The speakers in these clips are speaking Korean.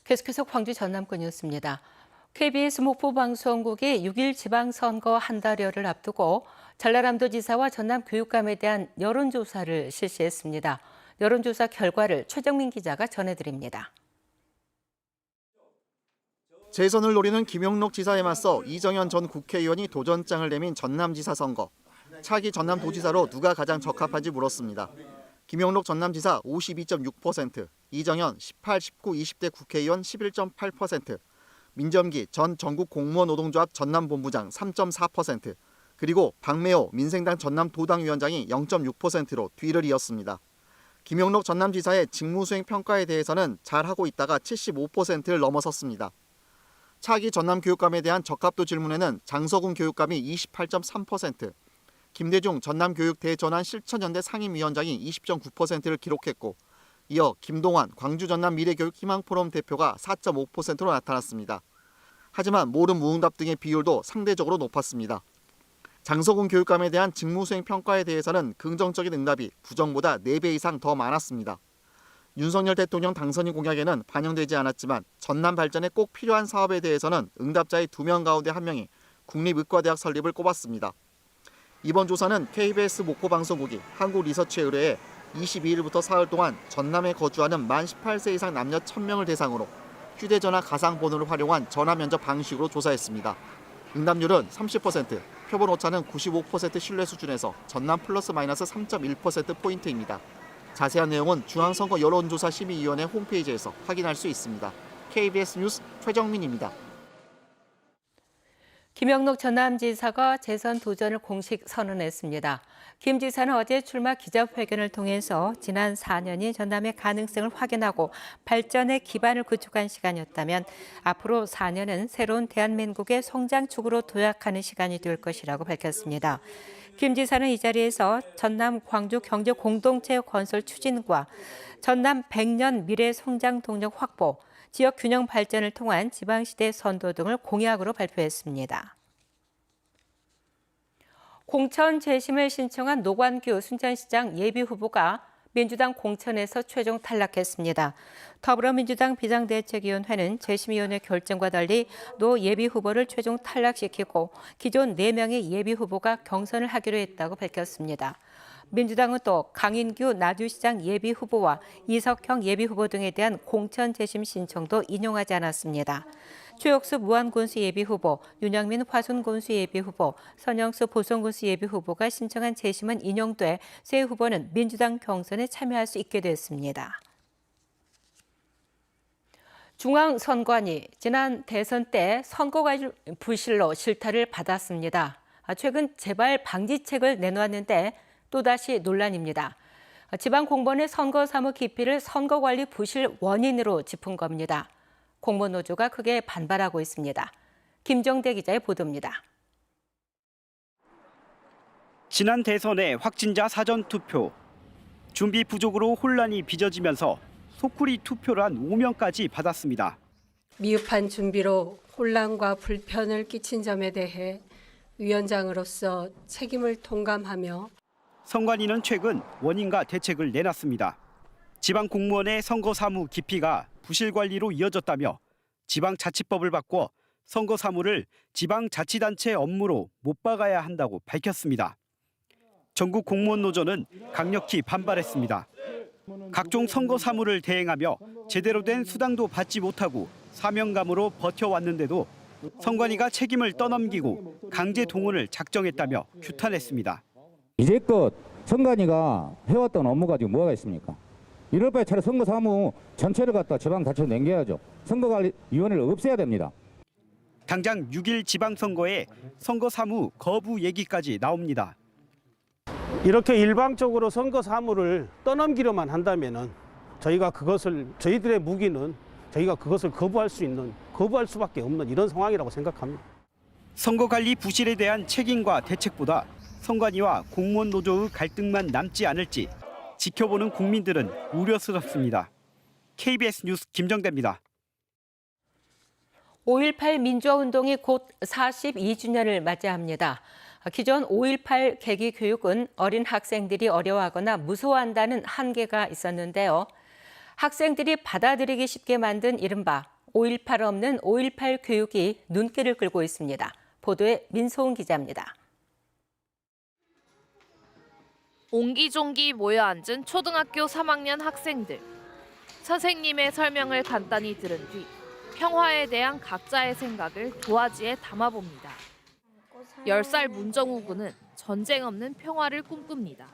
계속해서 광주 전남권 뉴스입니다. KBS 목포방송국이 6일 지방선거 한 달여를 앞두고 전라남도 지사와 전남교육감에 대한 여론조사를 실시했습니다. 여론조사 결과를 최정민 기자가 전해드립니다. 재선을 노리는 김용록 지사에 맞서 이정현 전 국회의원이 도전장을 내민 전남지사 선거. 차기 전남도지사로 누가 가장 적합한지 물었습니다. 김용록 전남지사 52.6%, 이정현 18, 19, 20대 국회의원 11.8%, 민점기 전 전국공무원노동조합 전남본부장 3.4%, 그리고 박매호 민생당 전남도당위원장이 0.6%로 뒤를 이었습니다. 김용록 전남지사의 직무수행 평가에 대해서는 잘하고 있다가 75%를 넘어섰습니다. 차기 전남교육감에 대한 적합도 질문에는 장서군 교육감이 28.3%, 김대중 전남교육대전환 실천연대 상임위원장이 20.9%를 기록했고, 이어 김동완 광주 전남 미래교육희망포럼 대표가 4.5%로 나타났습니다. 하지만 모름 무응답 등의 비율도 상대적으로 높았습니다. 장서군 교육감에 대한 직무수행 평가에 대해서는 긍정적인 응답이 부정보다 4배 이상 더 많았습니다. 윤석열 대통령 당선인 공약에는 반영되지 않았지만 전남 발전에 꼭 필요한 사업에 대해서는 응답자의 2명 가운데 1명이 국립의과대학 설립을 꼽았습니다. 이번 조사는 KBS 목포방송국이 한국리서치에 의뢰해 22일부터 사흘 동안 전남에 거주하는 만 18세 이상 남녀 1000명을 대상으로 휴대전화 가상번호를 활용한 전화 면접 방식으로 조사했습니다. 응답률은 30%, 표본 오차는 95% 신뢰 수준에서 전남 플러스 마이너스 3.1%포인트입니다. 자세한 내용은 중앙선거 여론조사심의위원회 홈페이지에서 확인할 수 있습니다. KBS 뉴스 최정민입니다. 김용록 전남지사가 재선 도전을 공식 선언했습니다. 김 지사는 어제 출마 기자회견을 통해서 지난 4년이 전남의 가능성을 확인하고 발전의 기반을 구축한 시간이었다면 앞으로 4년은 새로운 대한민국의 성장축으로 도약하는 시간이 될 것이라고 밝혔습니다. 김 지사는 이 자리에서 전남 광주 경제 공동체 건설 추진과 전남 100년 미래 성장 동력 확보, 지역 균형 발전을 통한 지방시대 선도 등을 공약으로 발표했습니다. 공천 재심을 신청한 노관규 순천시장 예비후보가 민주당 공천에서 최종 탈락했습니다. 더불어민주당 비상대책위원회는 재심위원회 결정과 달리 노 예비후보를 최종 탈락시키고 기존 4명의 예비후보가 경선을 하기로 했다고 밝혔습니다. 민주당은 또 강인규 나주시장 예비후보와 이석형 예비후보 등에 대한 공천 재심 신청도 인용하지 않았습니다. 최옥수 무안군수 예비후보, 윤영민 화순군수 예비후보, 선영수 보성군수 예비후보가 신청한 재심은 인용돼 세 후보는 민주당 경선에 참여할 수 있게 됐습니다. 중앙선관위 지난 대선 때 선거관리 부실로 실타를 받았습니다. 최근 재발 방지책을 내놓았는데 또다시 논란입니다. 지방 공무원의 선거 사무 기피를 선거관리 부실 원인으로 짚은 겁니다. 공무원 노조가 크게 반발하고 있습니다. 김정대 기자의 보도입니다. 지난 대선의 확진자 사전투표, 준비 부족으로 혼란이 빚어지면서 소쿠리 투표를 한 5명까지 받았습니다. 미흡한 준비로 혼란과 불편을 끼친 점에 대해 위원장으로서 책임을 통감하며 선관위는 최근 원인과 대책을 내놨습니다. 지방 공무원의 선거 사무 기피가 부실 관리로 이어졌다며 지방자치법을 바꿔 선거 사무를 지방자치단체 업무로 못 박아야 한다고 밝혔습니다. 전국 공무원 노조는 강력히 반발했습니다. 각종 선거 사무를 대행하며 제대로 된 수당도 받지 못하고 사명감으로 버텨왔는데도 선관위가 책임을 떠넘기고 강제 동원을 작정했다며 규탄했습니다. 이제껏 선관위가 해왔던 업무 가지고 뭐가 있습니까? 이럴 바에 차라리 선거사무 전체를 갖다 지방자치로 넘겨야죠. 선거관리위원회를 없애야 됩니다. 당장 6일 지방선거에 선거사무 거부 얘기까지 나옵니다. 이렇게 일방적으로 선거 사무를 떠넘기려만 한다면은 저희들의 무기는 저희가 그것을 거부할 수밖에 없는 이런 상황이라고 생각합니다. 선거관리 부실에 대한 책임과 대책보다 선관위와 공무원 노조의 갈등만 남지 않을지 지켜보는 국민들은 우려스럽습니다. KBS 뉴스 김정대입니다. 5.18 민주화운동이 곧 42주년을 맞이합니다. 기존 5.18 계기 교육은 어린 학생들이 어려워하거나 무서워한다는 한계가 있었는데요. 학생들이 받아들이기 쉽게 만든 이른바 5.18 없는 5.18 교육이 눈길을 끌고 있습니다. 보도에 민소은 기자입니다. 옹기종기 모여 앉은 초등학교 3학년 학생들. 선생님의 설명을 간단히 들은 뒤 평화에 대한 각자의 생각을 도화지에 담아봅니다. 10살 문정우 군은 전쟁 없는 평화를 꿈꿉니다.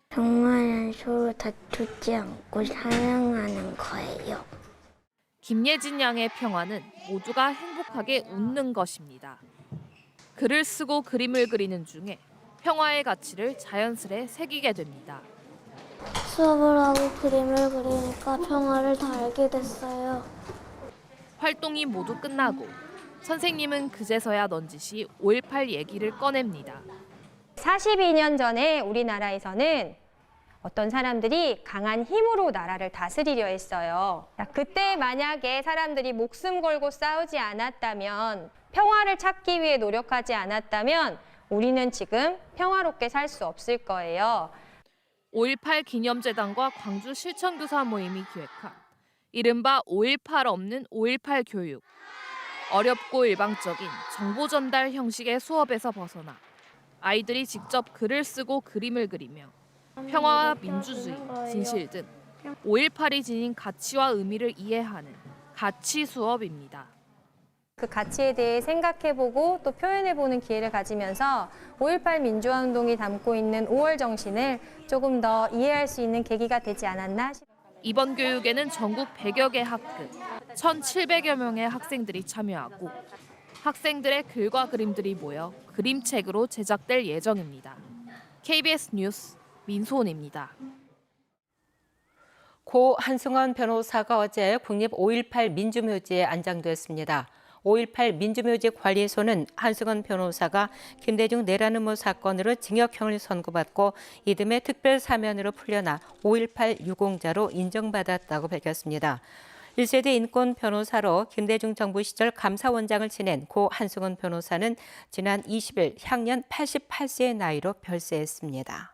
평화는 서로 다투지 않고 사랑하는 거예요. 김예진 양의 평화는 모두가 행복하게 웃는 것입니다. 글을 쓰고 그림을 그리는 중에 평화의 가치를 자연스레 새기게 됩니다. 수업을 하고 그림을 그리니까 평화를 더 알게 됐어요. 활동이 모두 끝나고 선생님은 그제서야 넌지시 5.18 얘기를 꺼냅니다. 42년 전에 우리나라에서는 어떤 사람들이 강한 힘으로 나라를 다스리려 했어요. 그때 만약에 사람들이 목숨 걸고 싸우지 않았다면, 평화를 찾기 위해 노력하지 않았다면 우리는 지금 평화롭게 살 수 없을 거예요. 5.18 기념재단과 광주 실천교사 모임이 기획한 이른바 5.18 없는 5.18 교육. 어렵고 일방적인 정보 전달 형식의 수업에서 벗어나 아이들이 직접 글을 쓰고 그림을 그리며 평화와 민주주의, 진실 등 5.18이 지닌 가치와 의미를 이해하는 가치 수업입니다. 그 가치에 대해 생각해보고 또 표현해보는 기회를 가지면서 5.18 민주화운동이 담고 있는 5월 정신을 조금 더 이해할 수 있는 계기가 되지 않았나 싶습니다. 이번 교육에는 전국 100여 개 학급, 1,700여 명의 학생들이 참여하고 학생들의 글과 그림들이 모여 그림책으로 제작될 예정입니다. KBS 뉴스 민소은입니다. 고 한승원 변호사가 어제 국립 5.18 민주묘지에 안장됐습니다. 5.18 민주묘지 관리소는 한승원 변호사가 김대중 내란 음모 사건으로 징역형을 선고받고 이듬해 특별 사면으로 풀려나 5.18 유공자로 인정받았다고 밝혔습니다. 1세대 인권 변호사로 김대중 정부 시절 감사원장을 지낸 고 한승원 변호사는 지난 20일 향년 88세의 나이로 별세했습니다.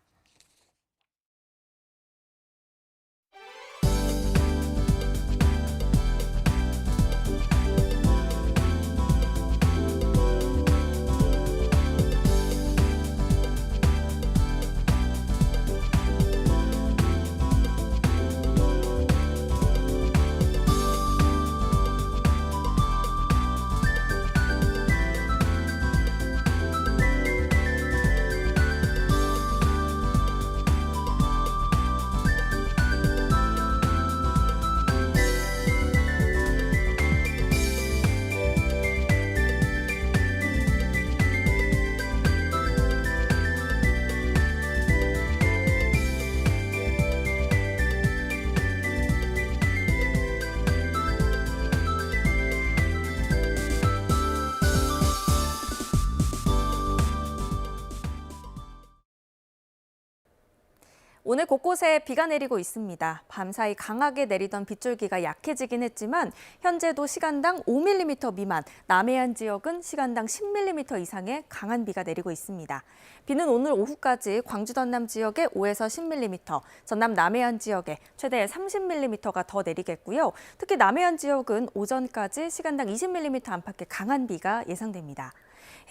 오늘 곳곳에 비가 내리고 있습니다. 밤사이 강하게 내리던 빗줄기가 약해지긴 했지만 현재도 시간당 5mm 미만, 남해안 지역은 시간당 10mm 이상의 강한 비가 내리고 있습니다. 비는 오늘 오후까지 광주 전남 지역에 5에서 10mm, 전남 남해안 지역에 최대 30mm가 더 내리겠고요. 특히 남해안 지역은 오전까지 시간당 20mm 안팎의 강한 비가 예상됩니다.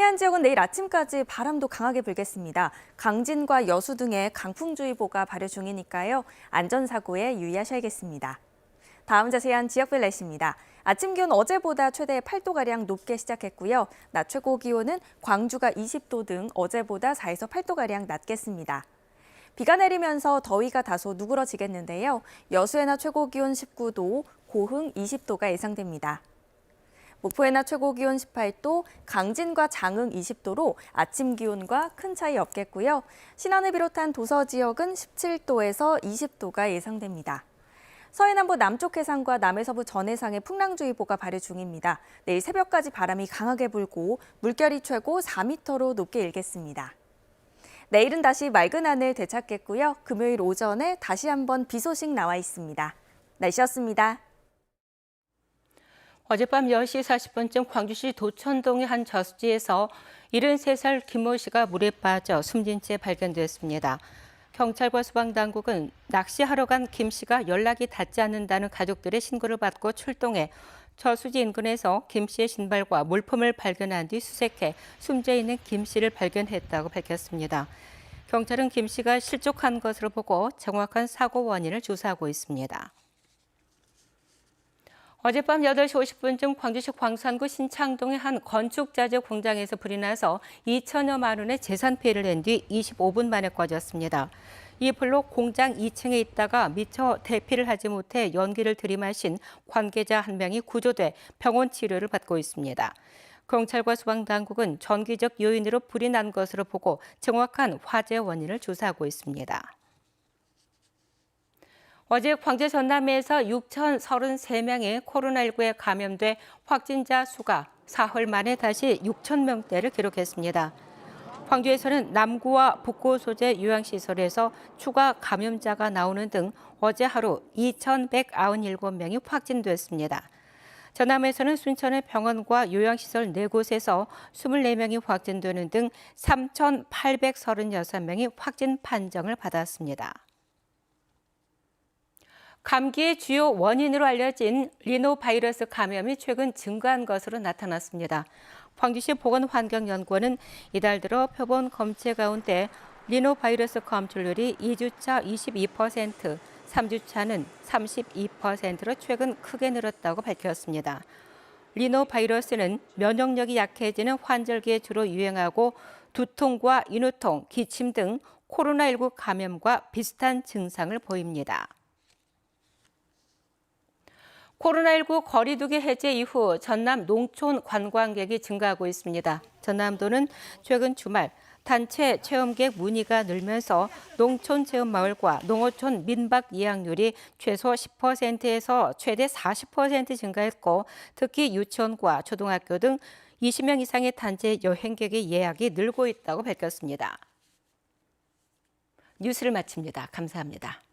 해안 지역은 내일 아침까지 바람도 강하게 불겠습니다. 강진과 여수 등의 강풍주의보가 발효 중이니까요. 안전사고에 유의하셔야겠습니다. 다음 자세한 지역별 날씨입니다. 아침 기온 어제보다 최대 8도가량 높게 시작했고요. 낮 최고 기온은 광주가 20도 등 어제보다 4에서 8도가량 낮겠습니다. 비가 내리면서 더위가 다소 누그러지겠는데요. 여수의 낮 최고 기온 19도, 고흥 20도가 예상됩니다. 목포의 낮 최고 기온 18도, 강진과 장흥 20도로 아침 기온과 큰 차이 없겠고요. 신안을 비롯한 도서 지역은 17도에서 20도가 예상됩니다. 서해남부 남쪽 해상과 남해서부 전해상에 풍랑주의보가 발효 중입니다. 내일 새벽까지 바람이 강하게 불고 물결이 최고 4m로 높게 일겠습니다. 내일은 다시 맑은 하늘 되찾겠고요. 금요일 오전에 다시 한번 비 소식 나와 있습니다. 날씨였습니다. 어젯밤 10시 40분쯤 광주시 도천동의 한 저수지에서 73살 김모 씨가 물에 빠져 숨진 채 발견됐습니다. 경찰과 소방당국은 낚시하러 간 김 씨가 연락이 닿지 않는다는 가족들의 신고를 받고 출동해 저수지 인근에서 김 씨의 신발과 물품을 발견한 뒤 수색해 숨져 있는 김 씨를 발견했다고 밝혔습니다. 경찰은 김 씨가 실족한 것으로 보고 정확한 사고 원인을 조사하고 있습니다. 어젯밤 8시 50분쯤 광주시 광산구 신창동의 한 건축자재 공장에서 불이 나서 2천여만 원의 재산 피해를 낸 뒤 25분 만에 꺼졌습니다. 이 불로 공장 2층에 있다가 미처 대피를 하지 못해 연기를 들이마신 관계자 한 명이 구조돼 병원 치료를 받고 있습니다. 경찰과 소방당국은 전기적 요인으로 불이 난 것으로 보고 정확한 화재 원인을 조사하고 있습니다. 어제 광주 전남에서 6,033명이 코로나19에 감염돼 확진자 수가 사흘 만에 다시 6천 명대를 기록했습니다. 광주에서는 남구와 북구 소재 요양시설에서 추가 감염자가 나오는 등 어제 하루 2,197명이 확진됐습니다. 전남에서는 순천의 병원과 요양시설 4곳에서 24명이 확진되는 등 3,836명이 확진 판정을 받았습니다. 감기의 주요 원인으로 알려진 리노바이러스 감염이 최근 증가한 것으로 나타났습니다. 광주시 보건환경연구원은 이달 들어 표본 검체 가운데 리노바이러스 검출률이 2주차 22%, 3주차는 32%로 최근 크게 늘었다고 밝혔습니다. 리노바이러스는 면역력이 약해지는 환절기에 주로 유행하고 두통과 인후통, 기침 등 코로나19 감염과 비슷한 증상을 보입니다. 코로나19 거리두기 해제 이후 전남 농촌 관광객이 증가하고 있습니다. 전남도는 최근 주말 단체 체험객 문의가 늘면서 농촌 체험마을과 농어촌 민박 예약률이 최소 10%에서 최대 40% 증가했고 특히 유치원과 초등학교 등 20명 이상의 단체 여행객의 예약이 늘고 있다고 밝혔습니다. 뉴스를 마칩니다. 감사합니다.